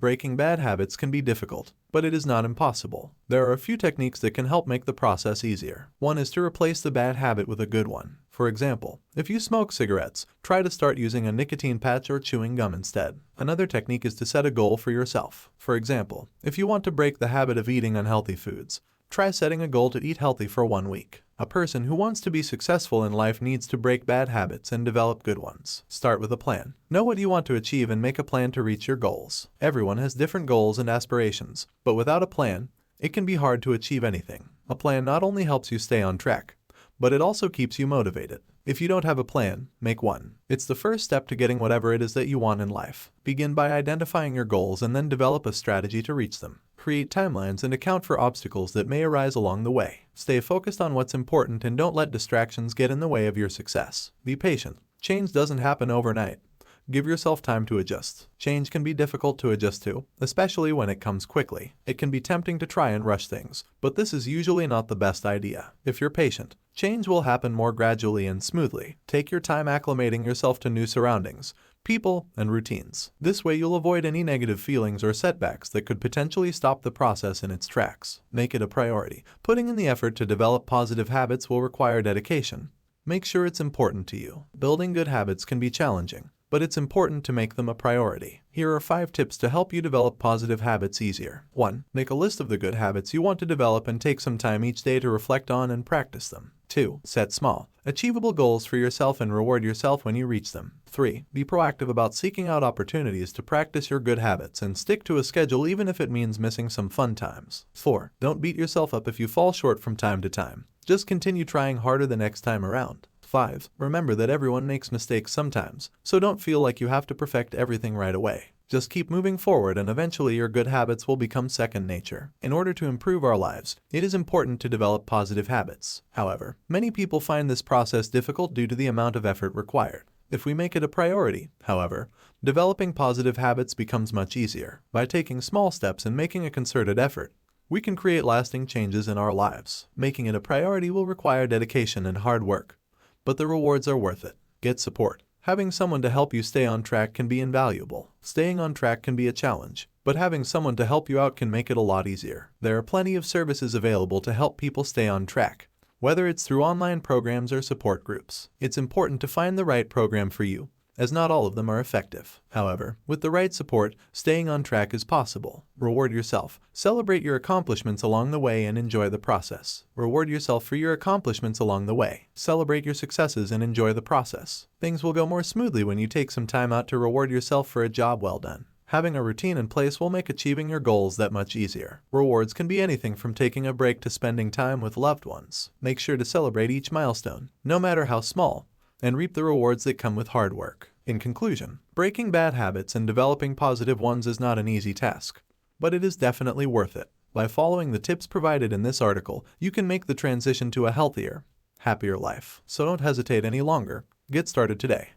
Breaking bad habits can be difficult, but it is not impossible. There are a few techniques that can help make the process easier. One is to replace the bad habit with a good one. For example, if you smoke cigarettes, try to start using a nicotine patch or chewing gum instead. Another technique is to set a goal for yourself. For example, if you want to break the habit of eating unhealthy foods, try setting a goal to eat healthy for 1 week. A person who wants to be successful in life needs to break bad habits and develop good ones. Start with a plan. Know what you want to achieve and make a plan to reach your goals. Everyone has different goals and aspirations, but without a plan, it can be hard to achieve anything. A plan not only helps you stay on track, but it also keeps you motivated. If you don't have a plan, make one. It's the first step to getting whatever it is that you want in life. Begin by identifying your goals and then develop a strategy to reach them. Create timelines and account for obstacles that may arise along the way. Stay focused on what's important and don't let distractions get in the way of your success. Be patient. Change doesn't happen overnight. Give yourself time to adjust. Change can be difficult to adjust to, especially when it comes quickly. It can be tempting to try and rush things, but this is usually not the best idea. If you're patient, change will happen more gradually and smoothly. Take your time acclimating yourself to new surroundings, people, and routines. This way you'll avoid any negative feelings or setbacks that could potentially stop the process in its tracks. Make it a priority. Putting in the effort to develop positive habits will require dedication. Make sure it's important to you. Building good habits can be challenging, but it's important to make them a priority. Here are 5 tips to help you develop positive habits easier. 1. Make a list of the good habits you want to develop and take some time each day to reflect on and practice them. 2. Set small, achievable goals for yourself and reward yourself when you reach them. 3. Be proactive about seeking out opportunities to practice your good habits and stick to a schedule even if it means missing some fun times. 4. Don't beat yourself up if you fall short from time to time. Just continue trying harder the next time around. 5. Remember that everyone makes mistakes sometimes, so don't feel like you have to perfect everything right away. Just keep moving forward and eventually your good habits will become second nature. In order to improve our lives, it is important to develop positive habits. However, many people find this process difficult due to the amount of effort required. If we make it a priority, however, developing positive habits becomes much easier. By taking small steps and making a concerted effort, we can create lasting changes in our lives. Making it a priority will require dedication and hard work, but the rewards are worth it. Get support. Having someone to help you stay on track can be invaluable. Staying on track can be a challenge, but having someone to help you out can make it a lot easier. There are plenty of services available to help people stay on track, whether it's through online programs or support groups. It's important to find the right program for you, as not all of them are effective. However, with the right support, staying on track is possible. Reward yourself. Celebrate your accomplishments along the way and enjoy the process. Reward yourself for your accomplishments along the way. Celebrate your successes and enjoy the process. Things will go more smoothly when you take some time out to reward yourself for a job well done. Having a routine in place will make achieving your goals that much easier. Rewards can be anything from taking a break to spending time with loved ones. Make sure to celebrate each milestone, no matter how small, and reap the rewards that come with hard work. In conclusion, breaking bad habits and developing positive ones is not an easy task, but it is definitely worth it. By following the tips provided in this article, you can make the transition to a healthier, happier life. So don't hesitate any longer. Get started today.